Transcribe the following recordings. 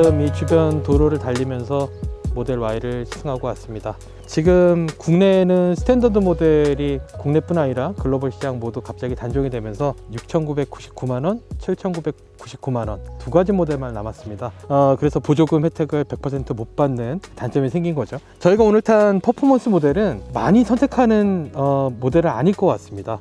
지금 이 주변 도로를 달리면서 모델 Y를 시승하고 왔습니다. 지금 국내에는 스탠더드 모델이 국내뿐 아니라 글로벌 시장 모두 갑자기 단종이 되면서 6,999만원, 7,999만원 두 가지 모델만 남았습니다. 그래서 보조금 혜택을 100% 못 받는 단점이 생긴 거죠. 저희가 오늘 탄 퍼포먼스 모델은 많이 선택하는 모델은 아닐 것 같습니다.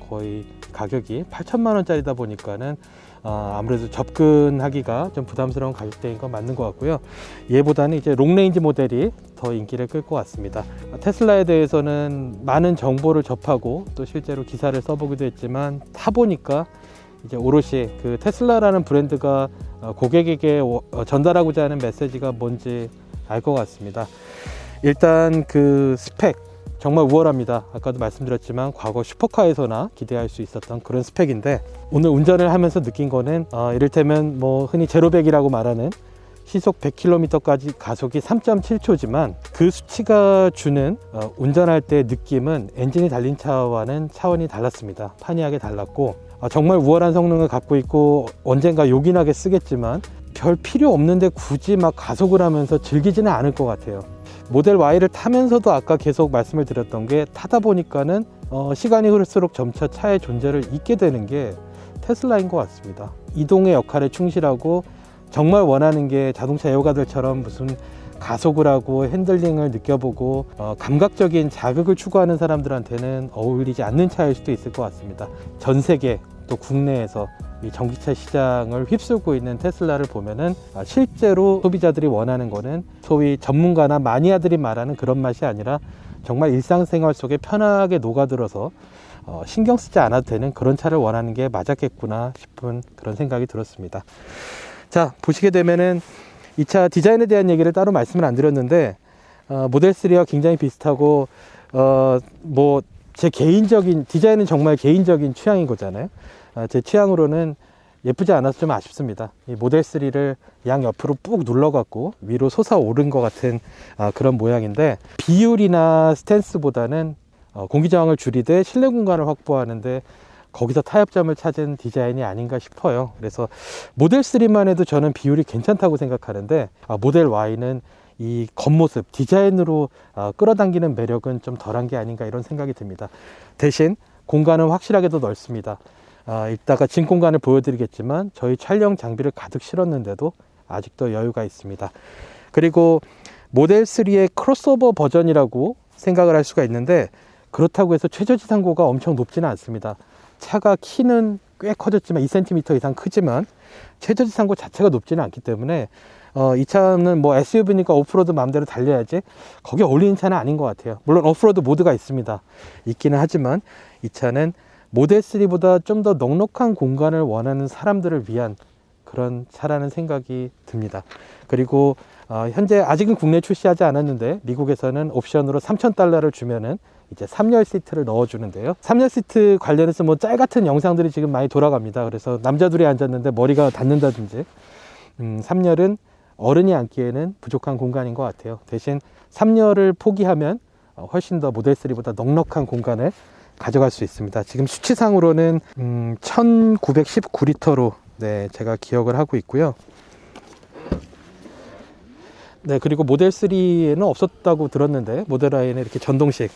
거의 가격이 8천만원짜리다 보니까는 아무래도 접근하기가 좀 부담스러운 가격대인 건 맞는 것 같고요. 얘보다는 이제 롱레인지 모델이 더 인기를 끌 것 같습니다. 테슬라에 대해서는 많은 정보를 접하고 또 실제로 기사를 써보기도 했지만 타보니까 이제 오롯이 그 테슬라라는 브랜드가 고객에게 전달하고자 하는 메시지가 뭔지 알 것 같습니다. 일단 그 스펙 정말 우월합니다. 아까도 말씀드렸지만 과거 슈퍼카에서나 기대할 수 있었던 그런 스펙인데 오늘 운전을 하면서 느낀 거는 이를테면 뭐 흔히 제로백이라고 말하는 시속 100km까지 가속이 3.7초지만 그 수치가 주는 운전할 때 느낌은 엔진이 달린 차와는 차원이 달랐습니다. 판이하게 달랐고 정말 우월한 성능을 갖고 있고 언젠가 요긴하게 쓰겠지만 별 필요 없는데 굳이 막 가속을 하면서 즐기지는 않을 것 같아요. 모델 Y를 타면서도 아까 계속 말씀을 드렸던 게 타다 보니까는 시간이 흐를수록 점차 차의 존재를 잊게 되는 게 테슬라인 것 같습니다. 이동의 역할에 충실하고 정말 원하는 게 자동차 애호가들처럼 무슨 가속을 하고 핸들링을 느껴보고 감각적인 자극을 추구하는 사람들한테는 어울리지 않는 차일 수도 있을 것 같습니다. 전 세계 또 국내에서 이 전기차 시장을 휩쓸고 있는 테슬라를 보면은 실제로 소비자들이 원하는 거는 소위 전문가나 마니아들이 말하는 그런 맛이 아니라 정말 일상생활 속에 편하게 녹아들어서 신경 쓰지 않아도 되는 그런 차를 원하는 게 맞았겠구나 싶은 그런 생각이 들었습니다. 자, 보시게 되면은 이 차 디자인에 대한 얘기를 따로 말씀을 안 드렸는데 모델 3와 굉장히 비슷하고 뭐 제 개인적인 디자인은 정말 개인적인 취향인 거잖아요. 제 취향으로는 예쁘지 않아서 좀 아쉽습니다. 이 모델 3를 양 옆으로 꾹 눌러 갖고 위로 솟아오른 것 같은 그런 모양인데 비율이나 스탠스보다는 공기 저항을 줄이되 실내 공간을 확보하는데 거기서 타협점을 찾은 디자인이 아닌가 싶어요. 그래서 모델 3만 해도 저는 비율이 괜찮다고 생각하는데 모델 Y는 이 겉모습 디자인으로 끌어당기는 매력은 좀 덜한 게 아닌가 이런 생각이 듭니다. 대신 공간은 확실하게 더 넓습니다. 이따가 진 공간을 보여드리겠지만 저희 촬영 장비를 가득 실었는데도 아직도 여유가 있습니다. 그리고 모델 3의 크로스오버 버전이라고 생각을 할 수가 있는데 그렇다고 해서 최저지상고가 엄청 높지는 않습니다. 차가 키는 꽤 커졌지만 2cm 이상 크지만 최저지상고 자체가 높지는 않기 때문에 이 차는 뭐 SUV니까 오프로드 마음대로 달려야지 거기에 어울리는 차는 아닌 것 같아요. 물론 오프로드 모드가 있습니다. 있기는 하지만 이 차는 모델 3보다 좀 더 넉넉한 공간을 원하는 사람들을 위한 그런 차라는 생각이 듭니다. 그리고 현재 아직은 국내 출시하지 않았는데 미국에서는 옵션으로 $3,000를 주면은 이제 3열 시트를 넣어주는데요. 3열 시트 관련해서 뭐 짤 같은 영상들이 지금 많이 돌아갑니다. 그래서 남자 둘이 앉았는데 머리가 닿는다든지 3열은 어른이 앉기에는 부족한 공간인 것 같아요. 대신 3열을 포기하면 훨씬 더 모델 3보다 넉넉한 공간을 가져갈 수 있습니다. 지금 수치상으로는 1919리터로 네, 제가 기억을 하고 있고요. 네, 그리고 모델 3에는 없었다고 들었는데 모델 Y에는 이렇게 전동식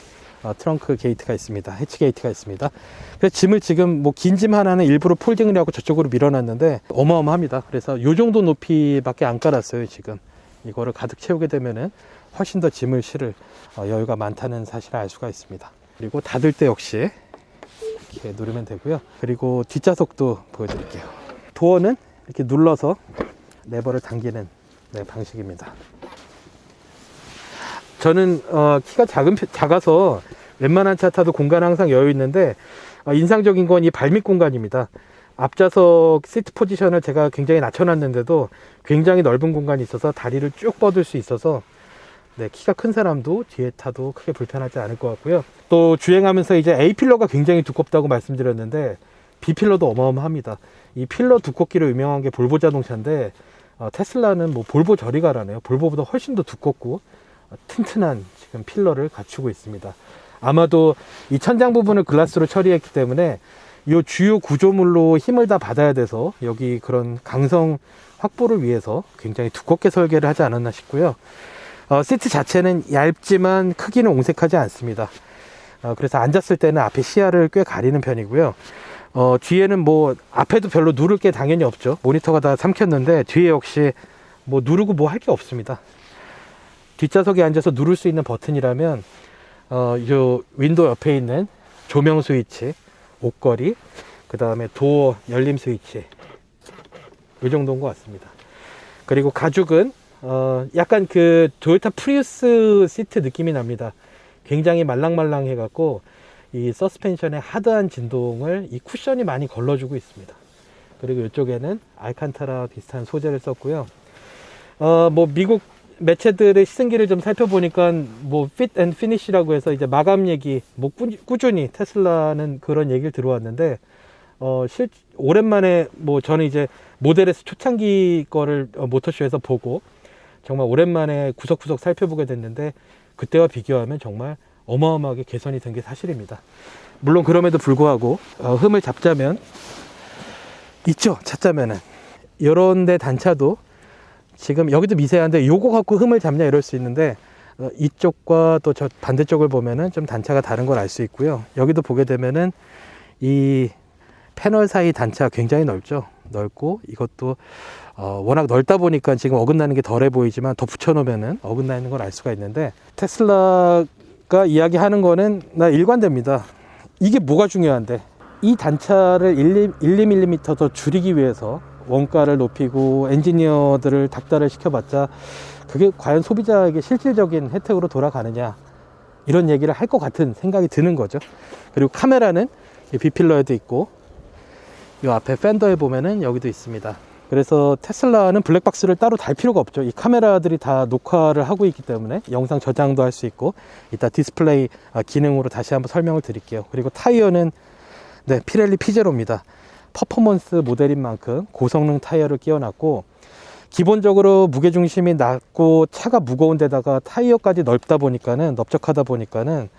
트렁크 게이트가 있습니다. 해치 게이트가 있습니다. 그래서 짐을 지금 뭐 긴 짐 하나는 일부러 폴딩을 하고 저쪽으로 밀어놨는데 어마어마합니다. 그래서 이 정도 높이밖에 안 깔았어요. 지금 이거를 가득 채우게 되면은 훨씬 더 짐을 실을 여유가 많다는 사실을 알 수가 있습니다. 그리고 닫을 때 역시 이렇게 누르면 되고요. 그리고 뒷좌석도 보여드릴게요. 도어는 이렇게 눌러서 레버를 당기는 방식입니다. 저는 키가 작아서 웬만한 차 타도 공간 항상 여유 있는데 인상적인 건 이 발밑 공간입니다. 앞좌석 시트 포지션을 제가 굉장히 낮춰놨는데도 굉장히 넓은 공간이 있어서 다리를 쭉 뻗을 수 있어서 키가 큰 사람도 뒤에 타도 크게 불편하지 않을 것 같고요. 또 주행하면서 이제 A필러가 굉장히 두껍다고 말씀드렸는데 B필러도 어마어마합니다. 이 필러 두껍기로 유명한 게 볼보 자동차인데 테슬라는 뭐 볼보 저리 가라네요. 볼보보다 훨씬 더 두껍고 튼튼한 지금 필러를 갖추고 있습니다. 아마도 이 천장 부분을 글라스로 처리했기 때문에 이 주요 구조물로 힘을 다 받아야 돼서 여기 그런 강성 확보를 위해서 굉장히 두껍게 설계를 하지 않았나 싶고요. 시트 자체는 얇지만 크기는 옹색하지 않습니다. 그래서 앉았을 때는 앞에 시야를 꽤 가리는 편이고요. 뒤에는 뭐 앞에도 별로 누를 게 당연히 없죠. 모니터가 다 삼켰는데 뒤에 역시 뭐 누르고 뭐 할 게 없습니다. 뒷좌석에 앉아서 누를 수 있는 버튼이라면 요 윈도우 옆에 있는 조명 스위치, 옷걸이, 그 다음에 도어 열림 스위치, 이 정도인 것 같습니다. 그리고 가죽은 약간 그 토요타 프리우스 시트 느낌이 납니다. 굉장히 말랑말랑해 갖고 이 서스펜션의 하드한 진동을 이 쿠션이 많이 걸러주고 있습니다. 그리고 이쪽에는 알칸타라 비슷한 소재를 썼고요. 뭐 미국 매체들의 시승기를 좀 살펴보니까 뭐 fit and finish라고 해서 이제 마감 얘기 뭐 꾸준히 테슬라는 그런 얘기를 들어왔는데 오랜만에 뭐 저는 이제 모델S 초창기 거를 모터쇼에서 보고 정말 오랜만에 구석구석 살펴보게 됐는데 그때와 비교하면 정말 어마어마하게 개선이 된 게 사실입니다. 물론 그럼에도 불구하고 흠을 잡자면 있죠. 찾자면은 이런 데 단차도 지금 여기도 미세한데 요거 갖고 흠을 잡냐 이럴 수 있는데 이쪽과 또 저 반대쪽을 보면은 좀 단차가 다른 걸 알 수 있고요. 여기도 보게 되면은 이 패널 사이 단차가 굉장히 넓고 이것도 워낙 넓다 보니까 지금 어긋나는 게 덜해 보이지만 더 붙여놓으면은 어긋나는 걸 알 수가 있는데 테슬라가 이야기하는 거는 나 일관됩니다. 이게 뭐가 중요한데 이 단차를 1~2mm 더 줄이기 위해서 원가를 높이고 엔지니어들을 닥달을 시켜봤자 그게 과연 소비자에게 실질적인 혜택으로 돌아가느냐 이런 얘기를 할 것 같은 생각이 드는 거죠. 그리고 카메라는 B필러에도 있고 이 앞에 팬더에 보면은 여기도 있습니다. 그래서 테슬라는 블랙박스를 따로 달 필요가 없죠. 이 카메라들이 다 녹화를 하고 있기 때문에 영상 저장도 할 수 있고 이따 디스플레이 기능으로 다시 한번 설명을 드릴게요. 그리고 타이어는 피렐리 피제로입니다. 퍼포먼스 모델인 만큼 고성능 타이어를 끼워놨고 기본적으로 무게중심이 낮고 차가 무거운 데다가 타이어까지 넓적하다 보니까는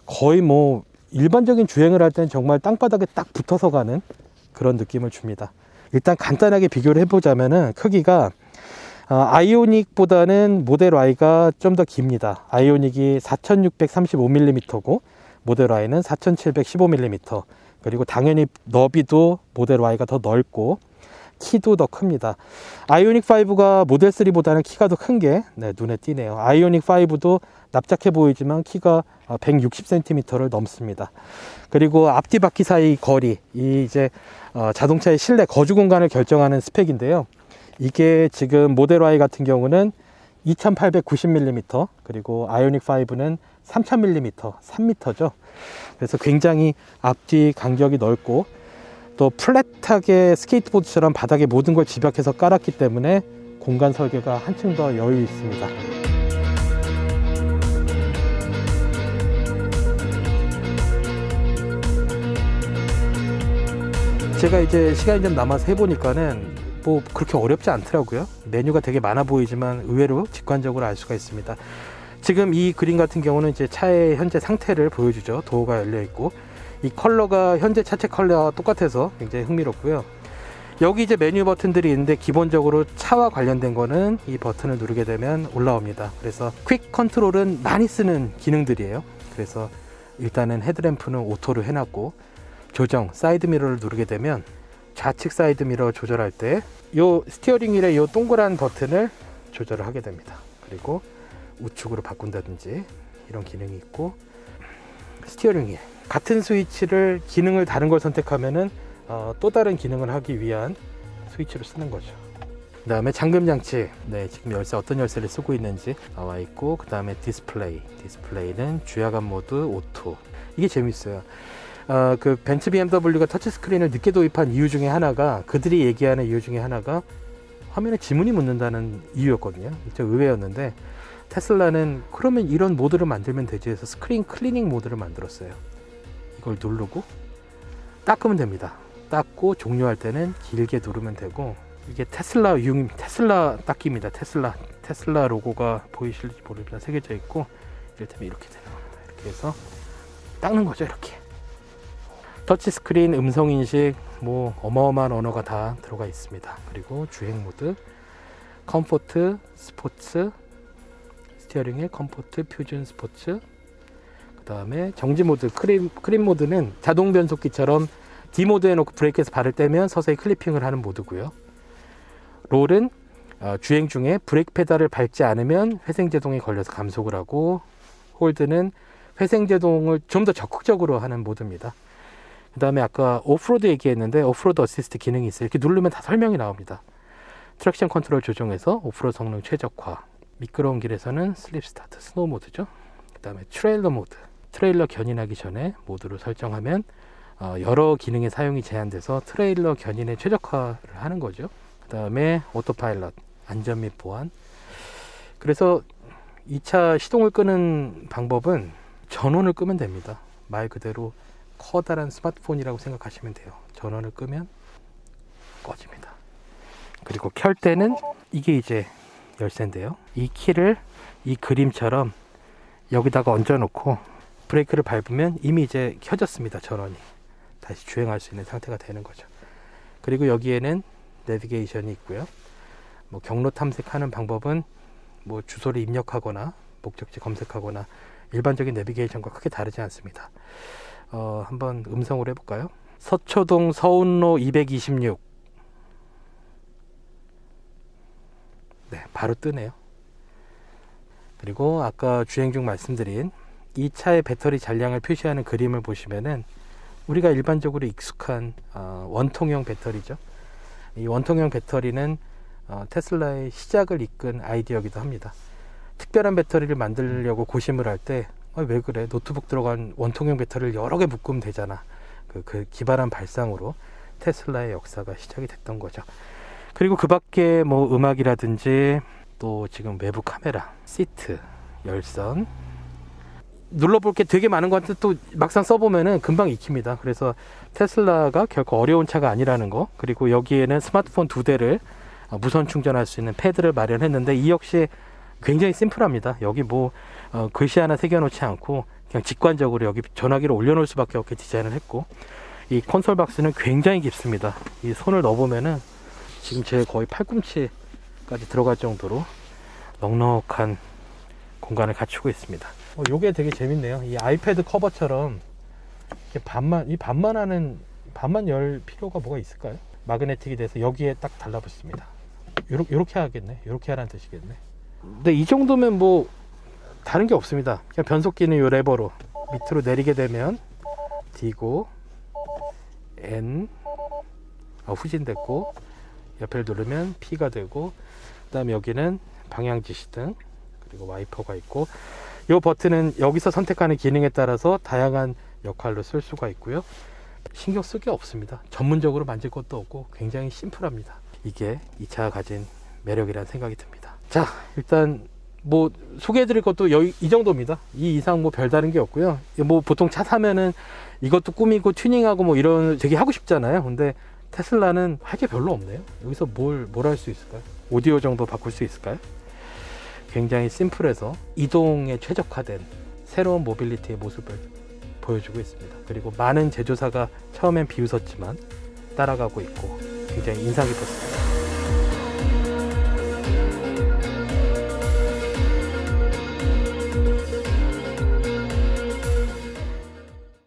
거의 뭐 일반적인 주행을 할 때는 정말 땅바닥에 딱 붙어서 가는 그런 느낌을 줍니다. 일단 간단하게 비교를 해보자면은 크기가 아이오닉보다는 모델 Y가 좀 더 깁니다. 아이오닉이 4635mm고 모델 Y는 4715mm. 그리고 당연히 너비도 모델 Y가 더 넓고 키도 더 큽니다. 아이오닉 5가 모델 3보다는 키가 더 큰 게 눈에 띄네요. 아이오닉 5도 납작해 보이지만 키가 160cm를 넘습니다. 그리고 앞뒤 바퀴 사이 거리, 이 이제 자동차의 실내 거주 공간을 결정하는 스펙인데요. 이게 지금 모델 Y 같은 경우는 2890mm, 그리고 아이오닉 5는 3000mm, 3m죠. 그래서 굉장히 앞뒤 간격이 넓고 또 플랫하게 스케이트보드처럼 바닥에 모든 걸 집약해서 깔았기 때문에 공간 설계가 한층 더 여유 있습니다. 제가 이제 시간이 좀 남아서 해보니까는 뭐 그렇게 어렵지 않더라고요. 메뉴가 되게 많아 보이지만 의외로 직관적으로 알 수가 있습니다. 지금 이 그림 같은 경우는 이제 차의 현재 상태를 보여주죠. 도어가 열려 있고 이 컬러가 현재 차체 컬러와 똑같아서 굉장히 흥미롭고요. 여기 이제 메뉴 버튼들이 있는데 기본적으로 차와 관련된 거는 이 버튼을 누르게 되면 올라옵니다. 그래서 퀵 컨트롤은 많이 쓰는 기능들이에요. 그래서 일단은 헤드램프는 오토로 해놨고 조정 사이드 미러를 누르게 되면 좌측 사이드 미러 조절할 때 요 스티어링 휠의 요 동그란 버튼을 조절을 하게 됩니다. 그리고 우측으로 바꾼다든지 이런 기능이 있고 스티어링 휠 같은 스위치를 기능을 다른 걸 선택하면은 또 다른 기능을 하기 위한 스위치로 쓰는 거죠. 그 다음에 잠금 장치, 지금 열쇠 어떤 열쇠를 쓰고 있는지 나와 있고, 그 다음에 디스플레이는 주야간 모드 오토. 이게 재밌어요. 그 벤츠 BMW가 터치스크린을 늦게 도입한 이유 중에 하나가, 그들이 얘기하는 이유 중에 하나가 화면에 지문이 묻는다는 이유였거든요. 진짜 의외였는데 테슬라는 그러면 이런 모드를 만들면 되지 해서 스크린 클리닝 모드를 만들었어요. 이걸 누르고 닦으면 됩니다. 닦고 종료할 때는 길게 누르면 되고, 이게 테슬라 닦기입니다. 테슬라 로고가 보이실지 모르겠지만 새겨져 있고, 이를테면 이렇게 되는 겁니다. 이렇게 해서 닦는 거죠. 이렇게 터치스크린, 음성인식, 뭐 어마어마한 언어가 다 들어가 있습니다. 그리고 주행 모드, 컴포트, 스포츠, 스티어링 휠 컴포트, 퓨전 스포츠, 그 다음에 정지 모드, 크립 모드는 자동 변속기처럼 D 모드 해놓고 브레이크에서 발을 떼면 서서히 클리핑을 하는 모드고요. 롤은 주행 중에 브레이크 페달을 밟지 않으면 회생제동에 걸려서 감속을 하고, 홀드는 회생제동을 좀 더 적극적으로 하는 모드입니다. 그 다음에 아까 오프로드 얘기했는데 오프로드 어시스트 기능이 있어요. 이렇게 누르면 다 설명이 나옵니다. 트랙션 컨트롤 조정에서 오프로드 성능 최적화, 미끄러운 길에서는 슬립 스타트, 스노우 모드죠. 그 다음에 트레일러 모드, 트레일러 견인하기 전에 모드로 설정하면 여러 기능의 사용이 제한돼서 트레일러 견인에 최적화를 하는 거죠. 그 다음에 오토파일럿, 안전 및 보안. 그래서 이 차 시동을 끄는 방법은 전원을 끄면 됩니다. 말 그대로 커다란 스마트폰이라고 생각하시면 돼요. 전원을 끄면 꺼집니다. 그리고 켤 때는 이게 이제 열쇠인데요. 이 키를 이 그림처럼 여기다가 얹어놓고 브레이크를 밟으면 이미 이제 켜졌습니다. 전원이 다시 주행할 수 있는 상태가 되는 거죠. 그리고 여기에는 내비게이션이 있고요. 뭐 경로 탐색하는 방법은 뭐 주소를 입력하거나 목적지 검색하거나 일반적인 내비게이션과 크게 다르지 않습니다. 한번 음성으로 해볼까요? 서초동 서운로 226. 네, 바로 뜨네요. 그리고 아까 주행 중 말씀드린 이 차의 배터리 잔량을 표시하는 그림을 보시면은 우리가 일반적으로 익숙한 원통형 배터리죠. 이 원통형 배터리는 테슬라의 시작을 이끈 아이디어이기도 합니다. 특별한 배터리를 만들려고 고심을 할 때 왜 그래, 노트북 들어간 원통형 배터리를 여러 개 묶으면 되잖아. 그 기발한 발상으로 테슬라의 역사가 시작이 됐던 거죠. 그리고 그 밖에 뭐 음악이라든지 또 지금 외부 카메라, 시트, 열선, 눌러볼 게 되게 많은 것 같은데 또 막상 써보면은 금방 익힙니다. 그래서 테슬라가 결코 어려운 차가 아니라는 거. 그리고 여기에는 스마트폰 2대를 무선 충전할 수 있는 패드를 마련했는데 이 역시 굉장히 심플합니다. 여기 뭐 글씨 하나 새겨놓지 않고 그냥 직관적으로 여기 전화기를 올려놓을 수밖에 없게 디자인을 했고, 이 콘솔 박스는 굉장히 깊습니다. 이 손을 넣어보면은 지금 제 거의 팔꿈치까지 들어갈 정도로 넉넉한 공간을 갖추고 있습니다. 요게 되게 재밌네요. 이 아이패드 커버처럼 이렇게 반만 열 필요가 뭐가 있을까요? 마그네틱이 돼서 여기에 딱 달라붙습니다. 요렇게 하겠네. 요렇게 하라는 뜻이겠네. 근데 이 정도면 뭐 다른 게 없습니다. 그냥 변속기는 요 레버로 밑으로 내리게 되면 D고 N 후진됐고, 옆을 누르면 P가 되고, 그 다음에 여기는 방향 지시등, 그리고 와이퍼가 있고, 이 버튼은 여기서 선택하는 기능에 따라서 다양한 역할로 쓸 수가 있고요. 신경 쓸 게 없습니다. 전문적으로 만질 것도 없고 굉장히 심플합니다. 이게 이 차가 가진 매력이라는 생각이 듭니다. 자, 일단 뭐 소개해드릴 것도 이 정도입니다. 이 이상 뭐 별다른 게 없고요. 뭐 보통 차 사면은 이것도 꾸미고 튜닝하고 뭐 이런 되게 하고 싶잖아요. 근데 테슬라는 할 게 별로 없네요. 여기서 뭘 할 수 있을까요? 오디오 정도 바꿀 수 있을까요? 굉장히 심플해서 이동에 최적화된 새로운 모빌리티의 모습을 보여주고 있습니다. 그리고 많은 제조사가 처음엔 비웃었지만 따라가고 있고 굉장히 인상 깊었습니다.